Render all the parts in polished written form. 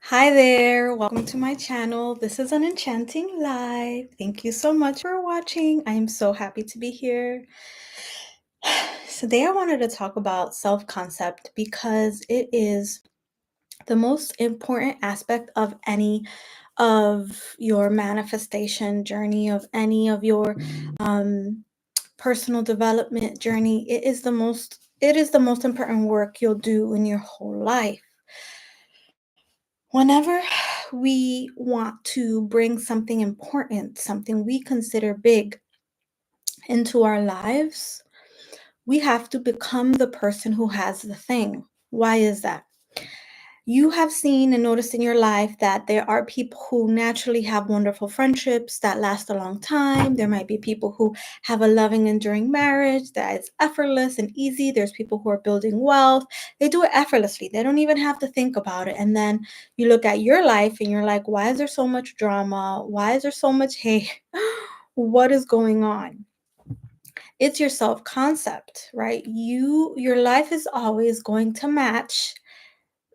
Hi there, welcome to my channel. This is an enchanting live. Thank you so much for watching. I am so happy to be here. Today I wanted to talk about self-concept because it is the most important aspect of any of your manifestation journey, of any of your um, personal development journey. It is the most important work you'll do in your whole life. Whenever we want to bring something important, something we consider big into our lives, we have to become the person who has the thing. Why is that? You have seen and noticed in your life that there are people who naturally have wonderful friendships that last a long time. There might be people who have a loving, enduring marriage that is effortless and easy. There's people who are building wealth. They do it effortlessly. They don't even have to think about it. And then you look at your life and you're like, why is there so much drama? Why is there so much hate? What is going on? It's your self-concept, right? Your life is always going to match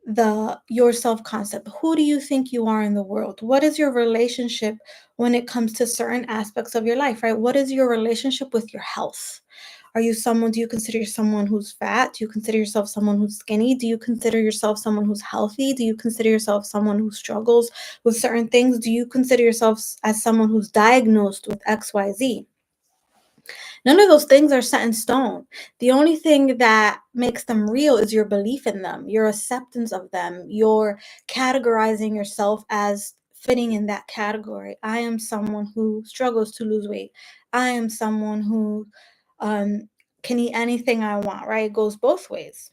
the your self-concept. Who do you think you are in the world? What is your relationship when it comes to certain aspects of your life, right? What is your relationship with your health? Do you consider yourself someone who's fat? Do you consider yourself someone who's skinny? Do you consider yourself someone who's healthy? Do you consider yourself someone who struggles with certain things? Do you consider yourself as someone who's diagnosed with XYZ? None of those things are set in stone. The only thing that makes them real is your belief in them, your acceptance of them, your categorizing yourself as fitting in that category. I am someone who struggles to lose weight. I am someone who um, can eat anything I want, right? It goes both ways.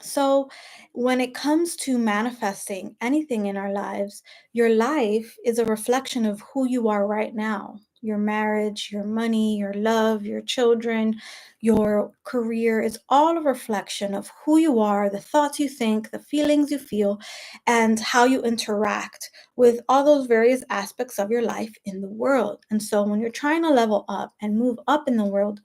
So, when it comes to manifesting anything in our lives, your life is a reflection of who you are right now. Your marriage, your money, your love, your children, your career is all a reflection of who you are, the thoughts you think, the feelings you feel, and how you interact with all those various aspects of your life in the world. And so, when you're trying to level up and move up in the world,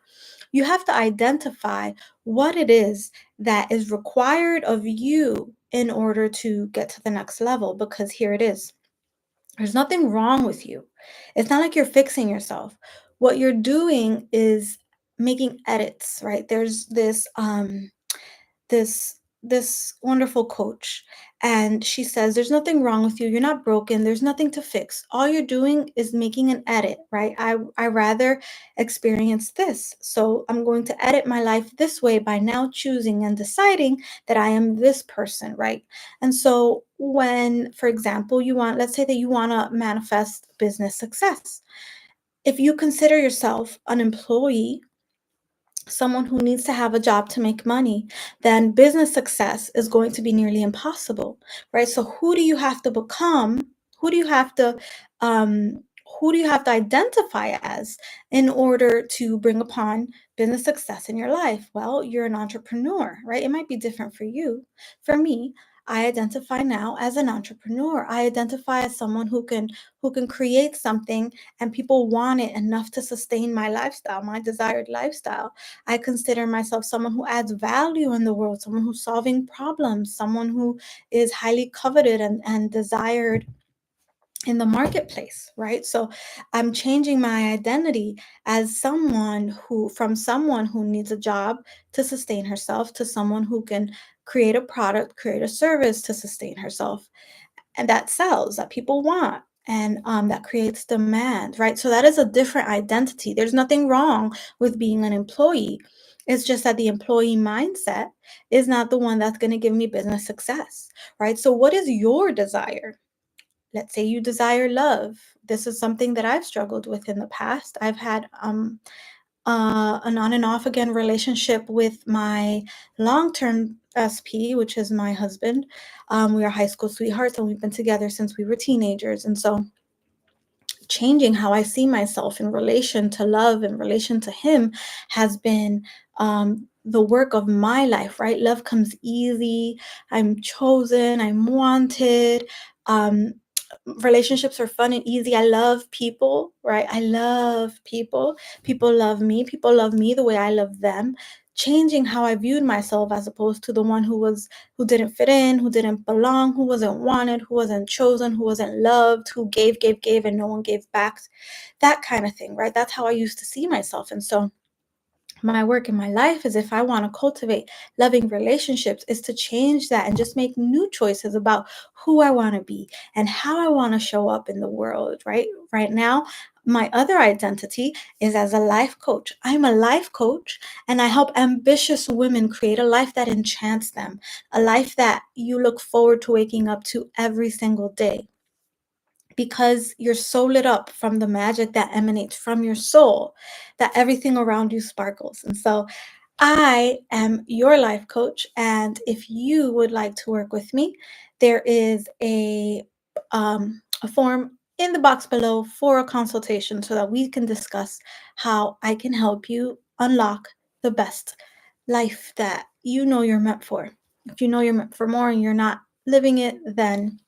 you have to identify what it is that is required of you in order to get to the next level, because here it is. There's nothing wrong with you. It's not like you're fixing yourself. What you're doing is making edits, right? There's this wonderful coach, and she says there's nothing wrong with you, you're not broken, there's nothing to fix, all you're doing is making an edit, right? I rather experience this, so I'm going to edit my life this way by now choosing and deciding that I am this person, right? And so when, for example, let's say that you want to manifest business success, if you consider yourself an employee, someone who needs to have a job to make money, then business success is going to be nearly impossible, right? So who do you have to become? Who do you have to um, who do you have to identify as in order to bring upon business success in your life? Well, you're an entrepreneur, right? It might be different for you. For me, I identify now as an entrepreneur. I identify as someone who can create something and people want it enough to sustain my lifestyle, my desired lifestyle. I consider myself someone who adds value in the world, someone who's solving problems, someone who is highly coveted and desired in the marketplace, right? So I'm changing my identity as from someone who needs a job to sustain herself to someone who can create a product, create a service to sustain herself, and that sells, that people want, and that creates demand, right? So that is a different identity. There's nothing wrong with being an employee. It's just that the employee mindset is not the one that's going to give me business success, right? So what is your desire? Let's say you desire love. This is something that I've struggled with in the past. I've had an on and off again relationship with my long-term SP, which is my husband. We are high school sweethearts and we've been together since we were teenagers. And so changing how I see myself in relation to love, in relation to him, has been the work of my life, right? Love comes easy. I'm chosen. I'm wanted. Um, Relationships are fun and easy. I love people, right? I love people. People love me. People love me the way I love them. changing how I viewed myself as opposed to the one who didn't fit in, who didn't belong, who wasn't wanted, who wasn't chosen, who wasn't loved, who gave, and no one gave back. That kind of thing, right? That's how I used to see myself. And so my work in my life is, if I want to cultivate loving relationships, is to change that and just make new choices about who I want to be and how I want to show up in the world, right now. My other identity is as a life coach. I'm a life coach, and I help ambitious women create a life that enchants them, a life that you look forward to waking up to every single day, because you're so lit up from the magic that emanates from your soul that everything around you sparkles. And so I am your life coach. And if you would like to work with me, there is a form in the box below for a consultation so that we can discuss how I can help you unlock the best life that you know you're meant for. If you know you're meant for more and you're not living it, then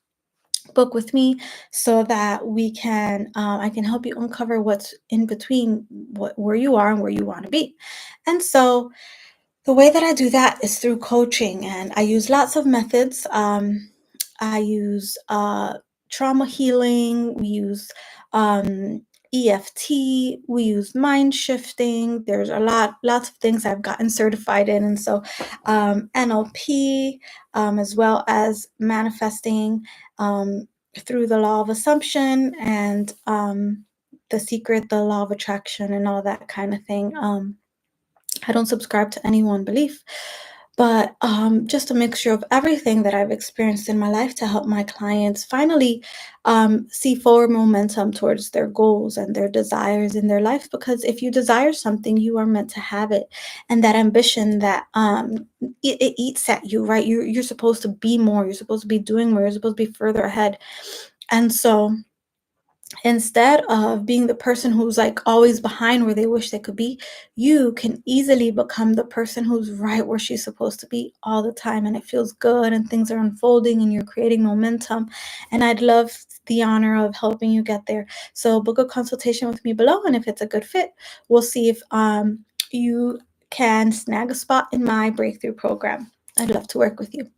book with me so that we can I can help you uncover what's in between where you are and where you want to be. And so the way that I do that is through coaching, and I use lots of methods. I use trauma healing, we use um, EFT, we use mind shifting. There's lots of things I've gotten certified in. And so NLP, as well as manifesting through the law of assumption and The Secret, the law of attraction, and all that kind of thing. I don't subscribe to any one belief, but just a mixture of everything that I've experienced in my life to help my clients finally see forward momentum towards their goals and their desires in their life. Because if you desire something, you are meant to have it, and that ambition that it eats at you, right? You're supposed to be more. You're supposed to be doing more. You're supposed to be further ahead, and so instead of being the person who's like always behind where they wish they could be, you can easily become the person who's right where she's supposed to be all the time. And it feels good, and things are unfolding, and you're creating momentum. And I'd love the honor of helping you get there. So book a consultation with me below. And if it's a good fit, we'll see if you can snag a spot in my breakthrough program. I'd love to work with you.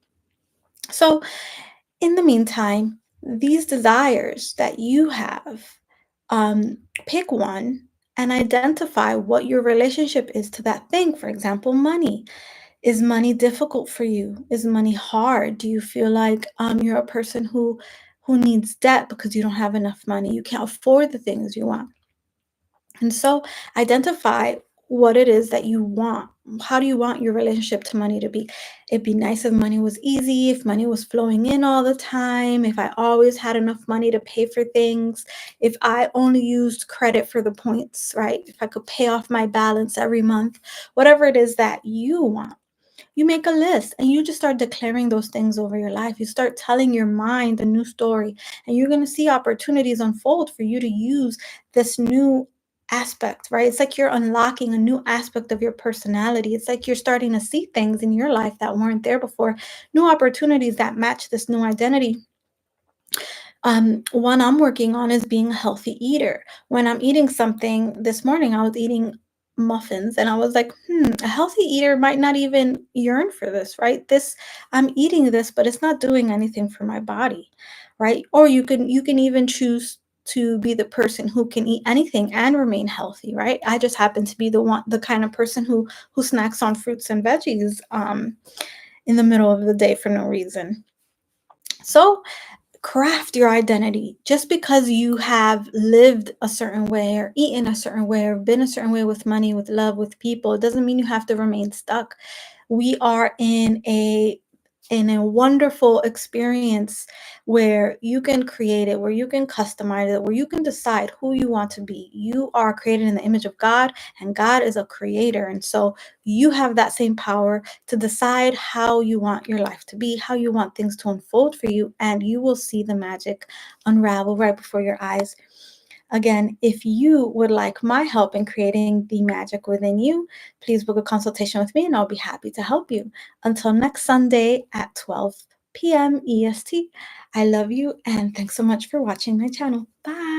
So in the meantime, these desires that you have, pick one and identify what your relationship is to that thing. For example, money. Is money difficult for you? Is money hard? Do you feel like you're a person who needs debt because you don't have enough money? You can't afford the things you want. And so identify what it is that you want. How do you want your relationship to money to be? It'd be nice if money was easy, if money was flowing in all the time, if I always had enough money to pay for things, if I only used credit for the points, right? If I could pay off my balance every month, whatever it is that you want. You make a list and you just start declaring those things over your life. You start telling your mind a new story, and you're going to see opportunities unfold for you to use this new aspect, right? It's like you're unlocking a new aspect of your personality. It's like you're starting to see things in your life that weren't there before, new opportunities that match this new identity. One I'm working on is being a healthy eater. When I'm eating something, this morning I was eating muffins, and I was like, a healthy eater might not even yearn for this, right? I'm eating this, but it's not doing anything for my body, right? Or you can even choose to be the person who can eat anything and remain healthy, right? I just happen to be the kind of person who snacks on fruits and veggies in the middle of the day for no reason. So craft your identity. Just because you have lived a certain way or eaten a certain way or been a certain way with money, with love, with people, it doesn't mean you have to remain stuck. We are in a wonderful experience where you can create it, where you can customize it, where you can decide who you want to be. You are created in the image of God, and God is a creator. And so you have that same power to decide how you want your life to be, how you want things to unfold for you, and you will see the magic unravel right before your eyes. Again, if you would like my help in creating the magic within you, please book a consultation with me and I'll be happy to help you. Until next Sunday at 12 p.m. EST, I love you and thanks so much for watching my channel. Bye.